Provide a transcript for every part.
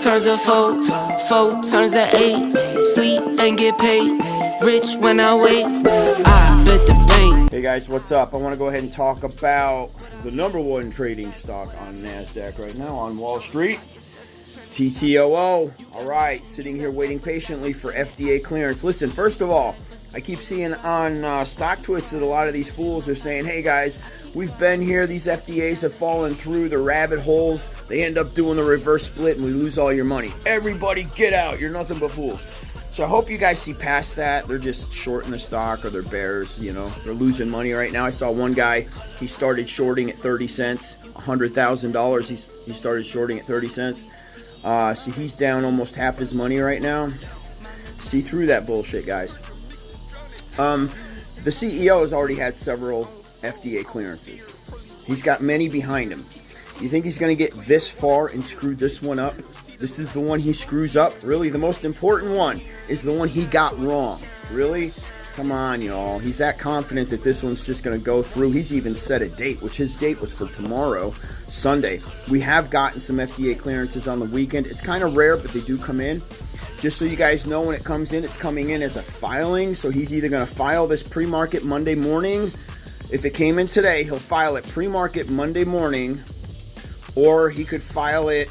turns to 4, 4 turns to 8. Sleep and get paid, rich when I wake. I bet the bank. Hey guys, what's up? I want to go ahead and talk about the #1 trading stock on NASDAQ right now on Wall Street. Ttoo. All right, sitting here waiting patiently for FDA clearance. Listen, first of all, I keep seeing on Stock Twits that a lot of these fools are saying, hey guys, we've been here, these FDAs have fallen through the rabbit holes, they end up doing the reverse split and we lose all your money. Everybody get out, you're nothing but fools. So I hope you guys see past that. They're just shorting the stock, or they're bears, you know, they're losing money right now. I saw one guy, he started shorting at 30 cents, $100,000, he started shorting at 30 cents. So he's down almost half his money right now. See through that bullshit, guys. The CEO has already had several FDA clearances. He's got many behind him. You think he's going to get this far and screw this one up? This is the one he screws up? Really? The most important one is the one he got wrong. Really? Come on, y'all. He's that confident that this one's just going to go through. He's even set a date, which his date was for tomorrow, Sunday. We have gotten some FDA clearances on the weekend. It's kind of rare, but they do come in. Just so you guys know, when it comes in, it's coming in as a filing. So he's either going to file this pre-market Monday morning. If it came in today, he'll file it pre-market Monday morning. Or he could file it,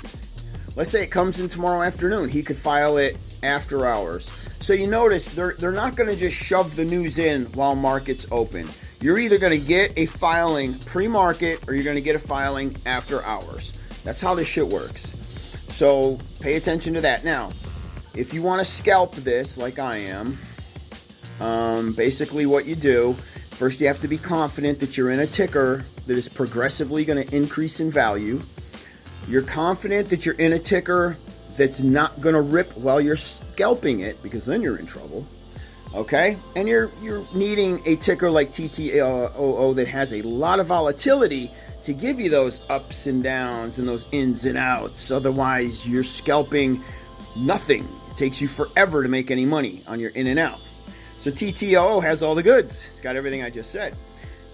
let's say it comes in tomorrow afternoon, he could file it after hours. So you notice they're not going to just shove the news in while market's open. You're either going to get a filing pre-market or you're going to get a filing after hours. That's how this shit works. So pay attention to that. Now, if you want to scalp this like I am, basically what you do, first you have to be confident that you're in a ticker that is progressively going to increase in value. You're confident that you're in a ticker that's not going to rip while you're scalping it, because then you're in trouble. Okay? And you're needing a ticker like Ttoo that has a lot of volatility to give you those ups and downs and those ins and outs. Otherwise, you're scalping nothing. It takes you forever to make any money on your in and out. So Ttoo has all the goods. It's got everything I just said.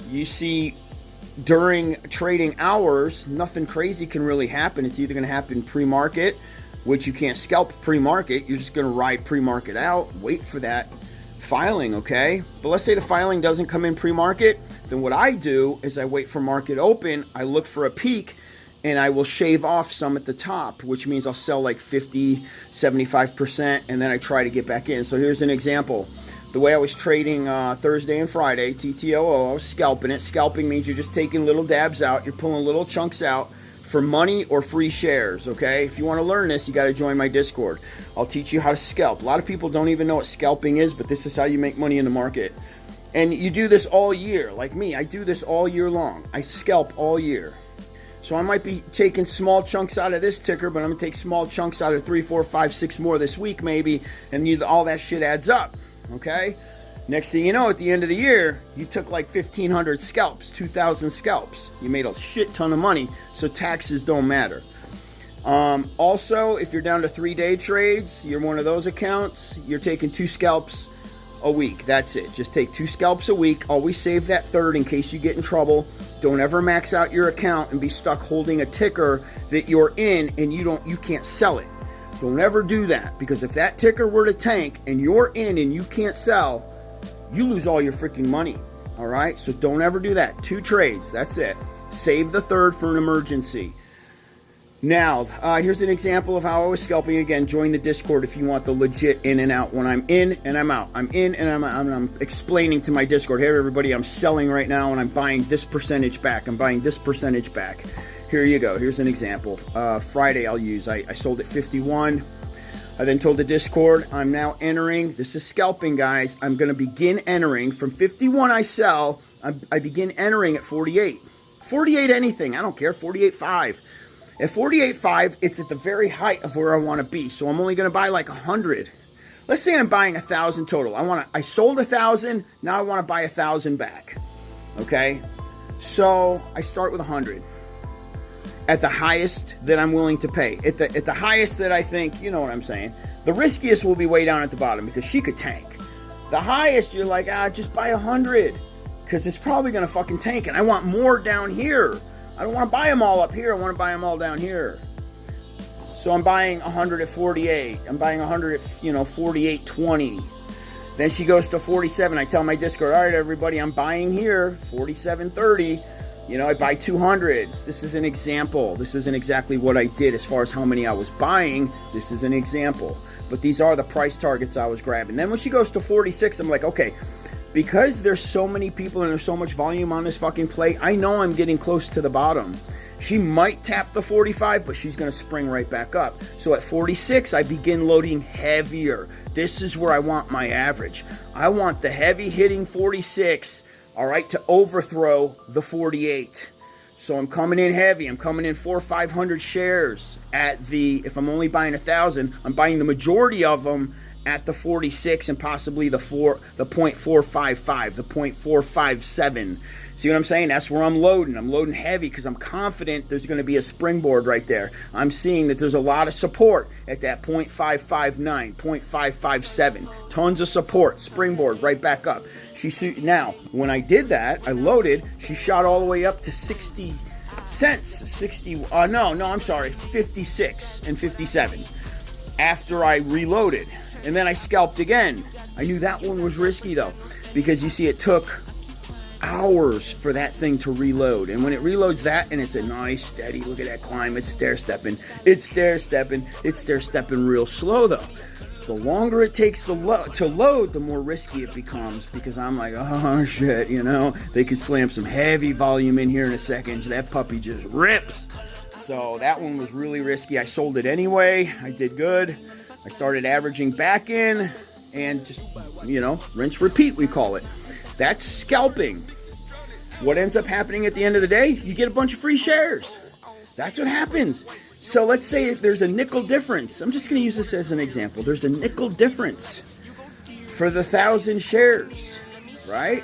You see, during trading hours, nothing crazy can really happen. It's either going to happen pre-market, which you can't scalp pre-market. You're just going to ride pre-market out, wait for that filing, okay? But let's say the filing doesn't come in pre-market, then what I do is I wait for market open, I look for a peak, and I will shave off some at the top, which means I'll sell like 50, 75%, and then I try to get back in. So here's an example. The way I was trading Thursday and Friday, Ttoo, I was scalping it. Scalping means you're just taking little dabs out. You're pulling little chunks out for money or free shares, okay? If you want to learn this, you got to join my Discord. I'll teach you how to scalp. A lot of people don't even know what scalping is, but this is how you make money in the market. And you do this all year. Like me, I do this all year long. I scalp all year. So I might be taking small chunks out of this ticker, but I'm going to take small chunks out of 3, 4, 5, 6 more this week maybe, and all that shit adds up, okay? Next thing you know, at the end of the year, you took like 1,500 scalps, 2,000 scalps. You made a shit ton of money, so taxes don't matter. Also, if you're down to 3-day trades, you're one of those accounts, you're taking 2 scalps a week. That's it. Just take 2 scalps a week. Always save that third in case you get in trouble. Don't ever max out your account and be stuck holding a ticker that you're in and you can't sell it. Don't ever do that, because if that ticker were to tank and you're in and you can't sell, you lose all your freaking money. All right? So don't ever do that. 2 trades. That's it. Save the third for an emergency. Now, here's an example of how I was scalping. Again, join the Discord if you want the legit in and out. When I'm in and I'm out. I'm in and I'm out. I'm explaining to my Discord, hey everybody, I'm selling right now and I'm buying this percentage back. I'm buying this percentage back. Here you go. Here's an example. Friday I'll use. I sold at 51. I then told the Discord, I'm now entering. This is scalping, guys. I'm going to begin entering. From 51 I sell. I begin entering at 48. 48 anything. I don't care. 48.5. At 48.5, it's at the very height of where I want to be. So I'm only going to buy like 100. Let's say I'm buying 1,000 total. I sold 1,000. Now I want to buy 1,000 back. Okay? So I start with 100. At the highest that I'm willing to pay. At the highest that I think, you know what I'm saying. The riskiest will be way down at the bottom because she could tank. The highest, you're like, just buy 100. Because it's probably going to fucking tank. And I want more down here. I don't want to buy them all up here. I want to buy them all down here. So I'm buying 100 at 48. I'm buying 100 at 48.20. Then she goes to 47. I tell my Discord, all right, everybody, I'm buying here 47.30. I buy 200. This is an example. This isn't exactly what I did as far as how many I was buying. This is an example. But these are the price targets I was grabbing. Then when she goes to 46, I'm like, okay, because there's so many people and there's so much volume on this fucking play, I know I'm getting close to the bottom. She might tap the 45, but she's going to spring right back up. So at 46, I begin loading heavier. This is where I want my average. I want the heavy hitting 46, all right, to overthrow the 48. So I'm coming in heavy. I'm coming in 400 or 500 shares at if I'm only buying 1,000, I'm buying the majority of them at the 46 and possibly the 0.455, the 0.457. See what I'm saying? That's where I'm loading. I'm loading heavy because I'm confident there's going to be a springboard right there. I'm seeing that there's a lot of support at that 0.559, 0.557. Tons of support. Springboard right back up. Now, when I did that, I loaded. She shot all the way up to 60 cents. 56 and 57 after I reloaded. And then I scalped again. I knew that one was risky though, because you see it took hours for that thing to reload. And when it reloads that, and it's a nice steady, look at that climb, it's stair-stepping. It's stair-stepping real slow though. The longer it takes to load, the more risky it becomes, because I'm like, oh shit, they could slam some heavy volume in here in a second. That puppy just rips. So that one was really risky. I sold it anyway. I did good. I started averaging back in and just, rinse, repeat, we call it. That's scalping. What ends up happening at the end of the day? You get a bunch of free shares. That's what happens. So let's say there's a nickel difference. I'm just going to use this as an example. There's a nickel difference for the 1,000 shares, right?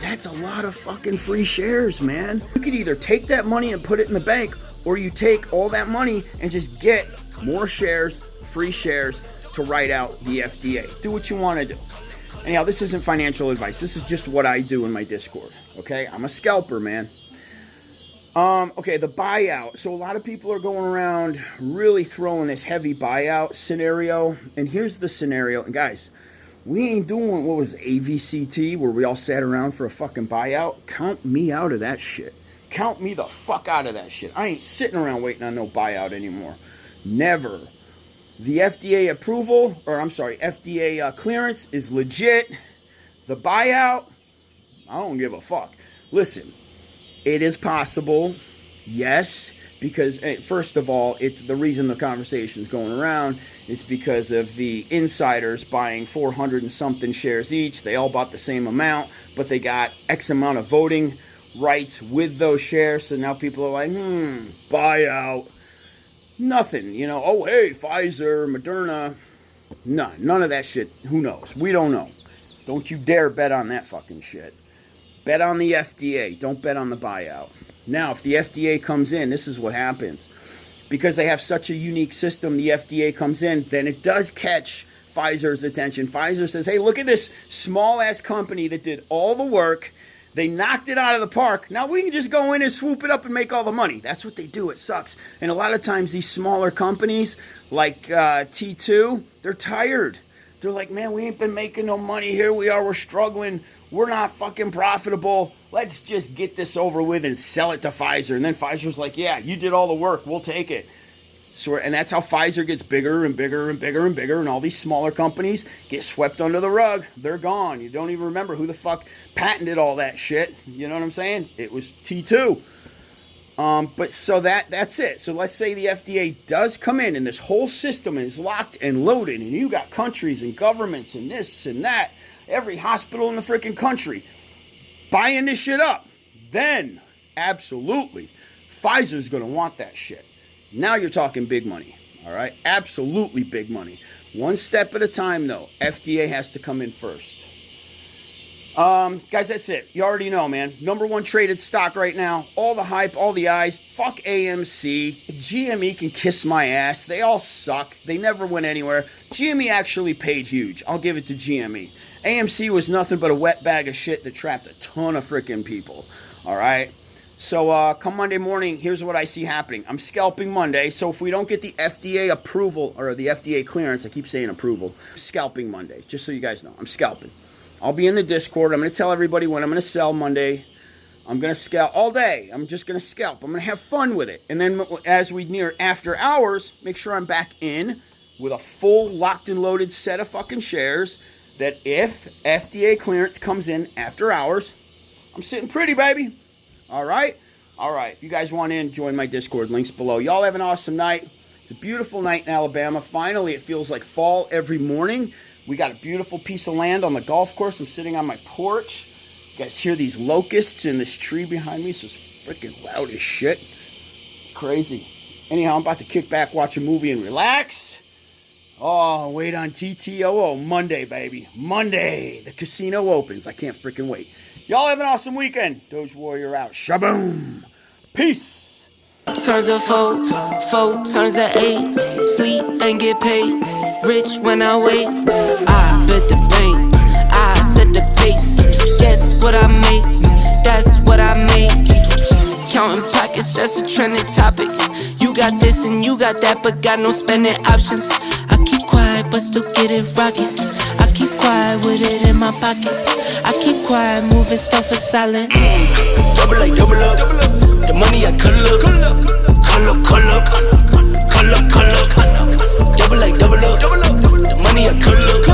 That's a lot of fucking free shares, man. You could either take that money and put it in the bank, or you take all that money and just get more shares, free shares, to write out the FDA. Do what you want to do. Anyhow, this isn't financial advice. This is just what I do in my Discord. Okay, I'm a scalper, man. Okay, the buyout. So a lot of people are going around really throwing this heavy buyout scenario. And here's the scenario. And guys, we ain't doing what was AVCT, where we all sat around for a fucking buyout. Count me out of that shit. Count me the fuck out of that shit. I ain't sitting around waiting on no buyout anymore. Never. The FDA FDA clearance is legit. The buyout, I don't give a fuck. Listen, it is possible, yes, because first of all, the reason the conversation is going around is because of the insiders buying 400 and something shares each. They all bought the same amount, but they got X amount of voting rights with those shares. So now people are like, buyout. Nothing, oh, hey, Pfizer, Moderna. None of that shit. Who knows? We don't know. Don't you dare bet on that fucking shit. Bet on the FDA. Don't bet on the buyout. Now, if the FDA comes in, this is what happens. Because they have such a unique system, the FDA comes in, then it does catch Pfizer's attention. Pfizer says, hey, look at this small-ass company that did all the work. They knocked it out of the park. Now we can just go in and swoop it up and make all the money. That's what they do. It sucks. And a lot of times these smaller companies like T2, they're tired. They're like, man, we ain't been making no money. Here we are. We're struggling. We're not fucking profitable. Let's just get this over with and sell it to Pfizer. And then Pfizer's like, yeah, you did all the work. We'll take it. So, and that's how Pfizer gets bigger and bigger and bigger and bigger, and all these smaller companies get swept under the rug. They're gone. You don't even remember who the fuck patented all that shit. You know what I'm saying? It was T2. But so that's it. So let's say the FDA does come in and this whole system is locked and loaded, and you got countries and governments and this and that, every hospital in the freaking country buying this shit up. Then, absolutely, Pfizer's going to want that shit. Now you're talking big money, all right? Absolutely big money. One step at a time, though. FDA has to come in first. Guys, that's it. You already know, man. Number one traded stock right now. All the hype, all the eyes. Fuck AMC. Gme can kiss my ass. They all suck. They never went anywhere. Gme actually paid huge. I'll give it to Gme. AMC was nothing but a wet bag of shit that trapped a ton of freaking people, all right? So come Monday morning, here's what I see happening. I'm scalping Monday, so if we don't get the FDA approval, or the FDA clearance, I keep saying approval, scalping Monday, just so you guys know, I'm scalping. I'll be in the Discord. I'm going to tell everybody when I'm going to sell Monday. I'm going to scalp all day. I'm just going to scalp. I'm going to have fun with it. And then as we near after hours, make sure I'm back in with a full locked and loaded set of fucking shares that if FDA clearance comes in after hours, I'm sitting pretty, baby. All right? All right. If you guys want in, join my Discord. Links below. Y'all have an awesome night. It's a beautiful night in Alabama. Finally, it feels like fall every morning. We got a beautiful piece of land on the golf course. I'm sitting on my porch. You guys hear these locusts in this tree behind me? It's just freaking loud as shit. It's crazy. Anyhow, I'm about to kick back, watch a movie, and relax. Oh, wait on TTOO. Monday, baby. Monday. The casino opens. I can't freaking wait. Y'all have an awesome weekend. Doge Warrior out. Shaboom. Peace. Turns to four, four turns to eight. Sleep and get paid. Rich when I wake. I bet the bank. I set the pace. Guess what I make? That's what I make. Counting pockets, that's a trending topic. You got this and you got that, but got no spending options. I keep quiet, but still get it rocking. I keep quiet with it in my pocket. I keep quiet, moving stuff for silent. Double up. The money I call up. Double up. The money I call up.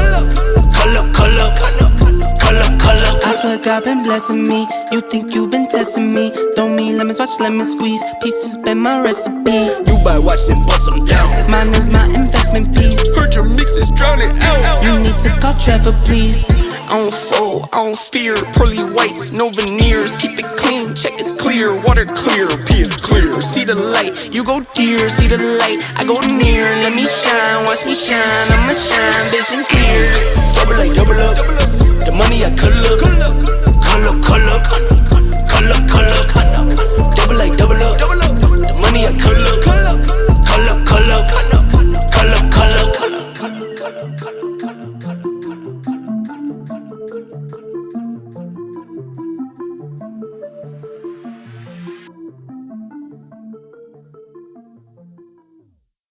I swear God been blessing me. You think you been testing me? Don't mean lemons, watch lemon squeeze. Pieces been my recipe. You buy watch and bust them down. Mine is my investment piece. Heard your mixes drowning out. You need to call Trevor, please. I don't fold, I don't fear. Pearly whites, no veneers. Keep it clean, check it's clear. Water clear, P is clear. See the light, you go dear. See the light, I go near. Let me shine, watch me shine. I'ma shine, vision clear. Double up. The money I call up.